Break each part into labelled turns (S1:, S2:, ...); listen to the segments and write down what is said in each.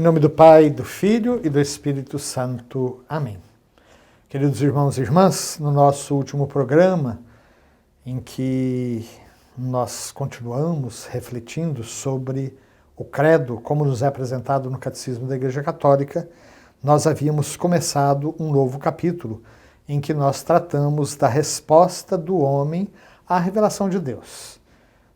S1: Em nome do Pai, do Filho e do Espírito Santo. Amém. Queridos irmãos e irmãs, no nosso último programa, em que nós continuamos refletindo sobre o credo, como nos é apresentado no Catecismo da Igreja Católica, nós havíamos começado um novo capítulo, em que nós tratamos da resposta do homem à revelação de Deus.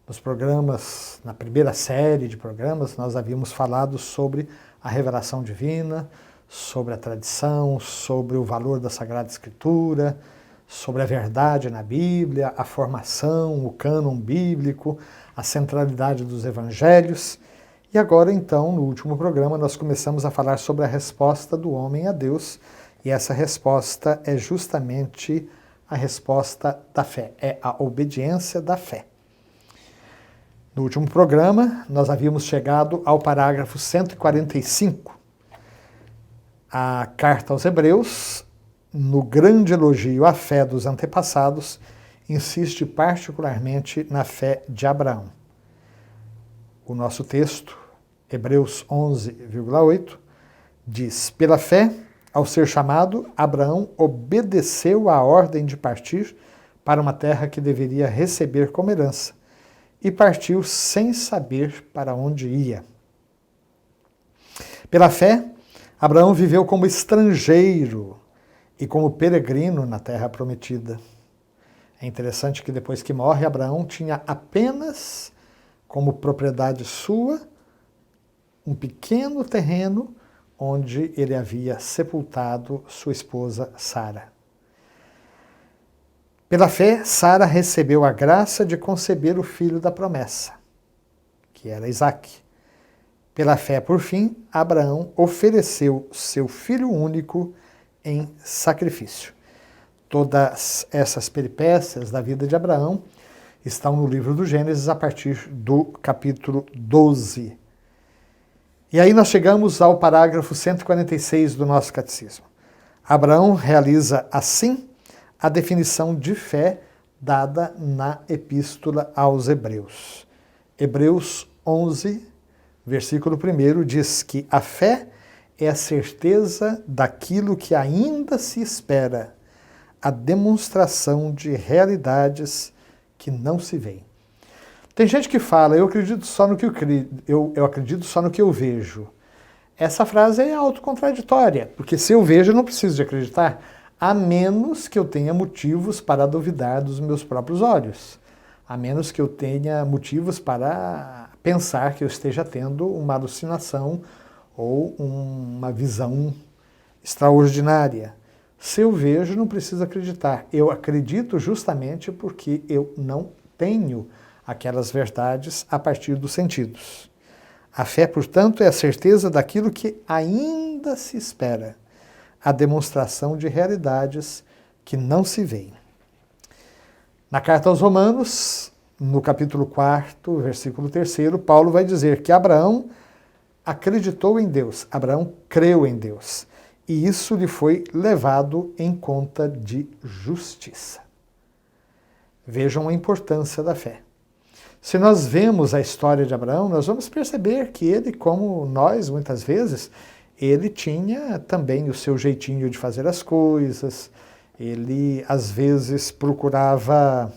S1: Nos programas, na primeira série de programas, nós havíamos falado sobre a revelação divina, sobre a tradição, sobre o valor da Sagrada Escritura, sobre a verdade na Bíblia, a formação, o cânon bíblico, a centralidade dos evangelhos. E agora, então, no último programa, nós começamos a falar sobre a resposta do homem a Deus, e essa resposta é justamente a resposta da fé, é a obediência da fé. No último programa, nós havíamos chegado ao parágrafo 145. A carta aos Hebreus, no grande elogio à fé dos antepassados, insiste particularmente na fé de Abraão. O nosso texto, Hebreus 11,8, diz: pela fé, ao ser chamado, Abraão obedeceu à ordem de partir para uma terra que deveria receber como herança, e partiu sem saber para onde ia. Pela fé, Abraão viveu como estrangeiro e como peregrino na terra prometida. É interessante que depois que morre, Abraão tinha apenas como propriedade sua um pequeno terreno onde ele havia sepultado sua esposa Sara. Pela fé, Sara recebeu a graça de conceber o filho da promessa, que era Isaque. Pela fé, por fim, Abraão ofereceu seu filho único em sacrifício. Todas essas peripécias da vida de Abraão estão no livro do Gênesis, a partir do capítulo 12. E aí nós chegamos ao parágrafo 146 do nosso catecismo. Abraão realiza assim a definição de fé dada na Epístola aos Hebreus. Hebreus 11, versículo 1 diz que a fé é a certeza daquilo que ainda se espera, a demonstração de realidades que não se veem. Tem gente que fala, eu acredito só no que eu acredito só no que eu vejo. Essa frase é autocontraditória, porque se eu vejo, eu não preciso de acreditar, a menos que eu tenha motivos para duvidar dos meus próprios olhos, a menos que eu tenha motivos para pensar que eu esteja tendo uma alucinação ou uma visão extraordinária. Se eu vejo, não preciso acreditar. Eu acredito justamente porque eu não tenho aquelas verdades a partir dos sentidos. A fé, portanto, é a certeza daquilo que ainda se espera, a demonstração de realidades que não se veem. Na carta aos Romanos, no capítulo 4, versículo 3, Paulo vai dizer que Abraão acreditou em Deus, Abraão creu em Deus, e isso lhe foi levado em conta de justiça. Vejam a importância da fé. Se nós vemos a história de Abraão, nós vamos perceber que ele, como nós, muitas vezes, ele tinha também o seu jeitinho de fazer as coisas, ele às vezes procurava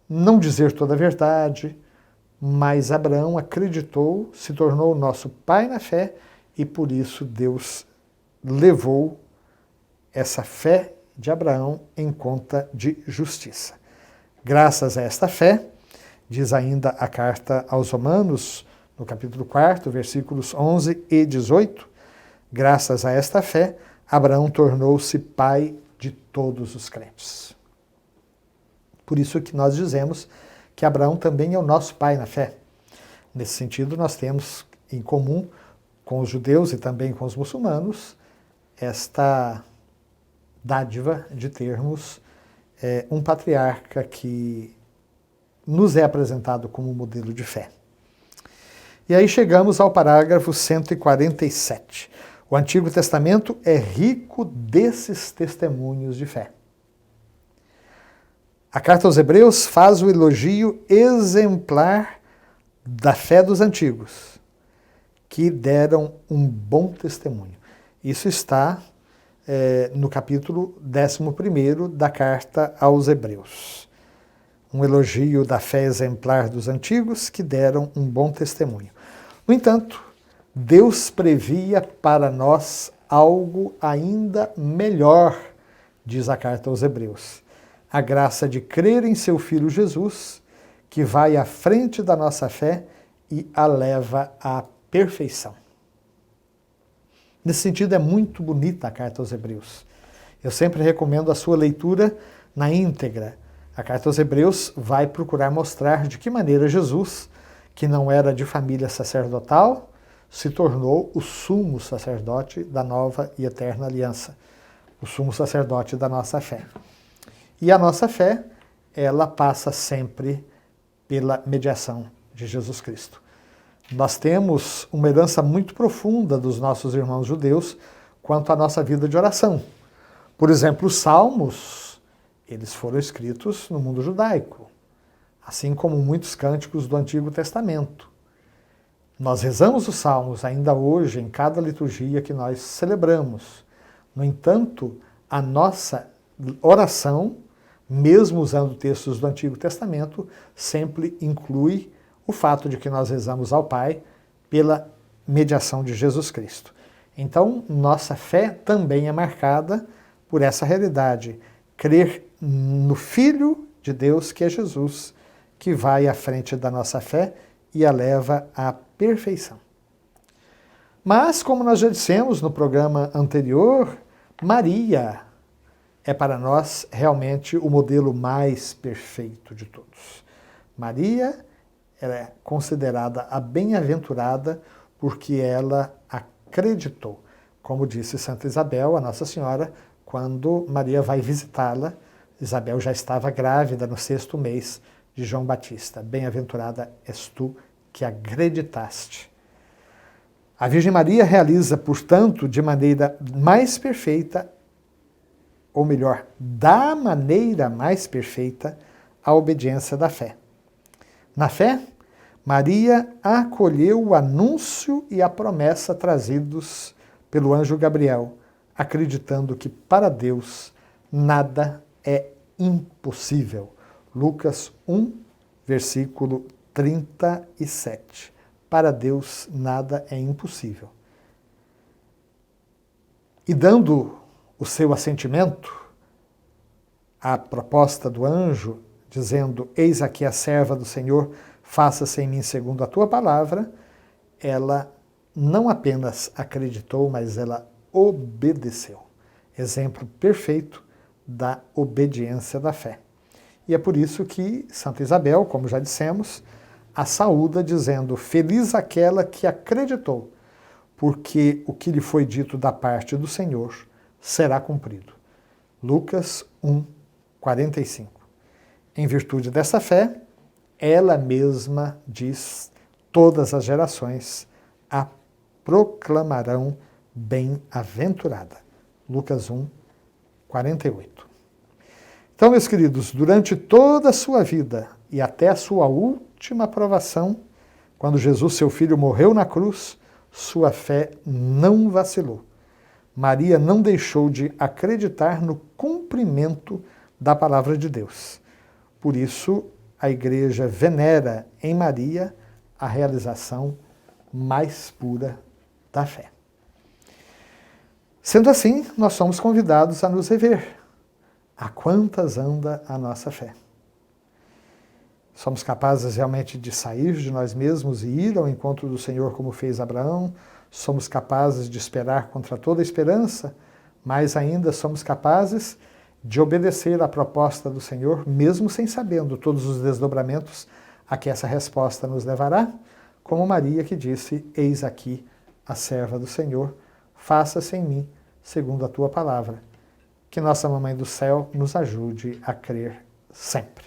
S1: não dizer toda a verdade, mas Abraão acreditou, se tornou nosso pai na fé, e por isso Deus levou essa fé de Abraão em conta de justiça. Graças a esta fé, diz ainda a carta aos Romanos, no capítulo 4, versículos 11 e 18, graças a esta fé, Abraão tornou-se pai de todos os crentes. Por isso que nós dizemos que Abraão também é o nosso pai na fé. Nesse sentido, nós temos em comum com os judeus e também com os muçulmanos esta dádiva de termos um patriarca que nos é apresentado como modelo de fé. E aí chegamos ao parágrafo 147. O Antigo Testamento é rico desses testemunhos de fé. A carta aos Hebreus faz o elogio exemplar da fé dos antigos, que deram um bom testemunho. Isso está no capítulo 11 da carta aos Hebreus. Um elogio da fé exemplar dos antigos que deram um bom testemunho. No entanto, Deus previa para nós algo ainda melhor, diz a carta aos Hebreus. A graça de crer em seu Filho Jesus, que vai à frente da nossa fé e a leva à perfeição. Nesse sentido, é muito bonita a carta aos Hebreus. Eu sempre recomendo a sua leitura na íntegra. A carta aos Hebreus vai procurar mostrar de que maneira Jesus, que não era de família sacerdotal, se tornou o sumo sacerdote da nova e eterna aliança, o sumo sacerdote da nossa fé. E a nossa fé, ela passa sempre pela mediação de Jesus Cristo. Nós temos uma herança muito profunda dos nossos irmãos judeus quanto à nossa vida de oração. Por exemplo, os salmos, eles foram escritos no mundo judaico, assim como muitos cânticos do Antigo Testamento. Nós rezamos os salmos ainda hoje em cada liturgia que nós celebramos. No entanto, a nossa oração, mesmo usando textos do Antigo Testamento, sempre inclui o fato de que nós rezamos ao Pai pela mediação de Jesus Cristo. Então, nossa fé também é marcada por essa realidade, crer no Filho de Deus, que é Jesus, que vai à frente da nossa fé e a leva à perfeição. Mas, como nós já dissemos no programa anterior, Maria é para nós realmente o modelo mais perfeito de todos. Maria é considerada a bem-aventurada porque ela acreditou. Como disse Santa Isabel, a Nossa Senhora, quando Maria vai visitá-la, Isabel já estava grávida no 6º mês de João Batista. Bem-aventurada és tu que acreditaste. A Virgem Maria realiza, portanto, de maneira mais perfeita, ou melhor, da maneira mais perfeita, a obediência da fé. Na fé, Maria acolheu o anúncio e a promessa trazidos pelo anjo Gabriel, acreditando que para Deus nada é impossível. Lucas 1, versículo 37. Para Deus nada é impossível. E dando o seu assentimento à proposta do anjo, dizendo, eis aqui a serva do Senhor, faça-se em mim segundo a tua palavra, ela não apenas acreditou, mas ela obedeceu. Exemplo perfeito da obediência da fé. E é por isso que Santa Isabel, como já dissemos, a saúda dizendo, feliz aquela que acreditou, porque o que lhe foi dito da parte do Senhor será cumprido. Lucas 1, 45. Em virtude dessa fé, ela mesma diz, todas as gerações a proclamarão bem-aventurada. Lucas 1, 48. Então, meus queridos, durante toda a sua vida e até a sua última provação, quando Jesus, seu Filho, morreu na cruz, sua fé não vacilou. Maria não deixou de acreditar no cumprimento da palavra de Deus. Por isso, a Igreja venera em Maria a realização mais pura da fé. Sendo assim, nós somos convidados a nos rever. A quantas anda a nossa fé? Somos capazes realmente de sair de nós mesmos e ir ao encontro do Senhor como fez Abraão? Somos capazes de esperar contra toda esperança? Mais ainda, somos capazes de obedecer à proposta do Senhor, mesmo sem sabendo todos os desdobramentos a que essa resposta nos levará? Como Maria que disse, eis aqui a serva do Senhor, faça-se em mim segundo a tua palavra. Que nossa Mamãe do Céu nos ajude a crer sempre.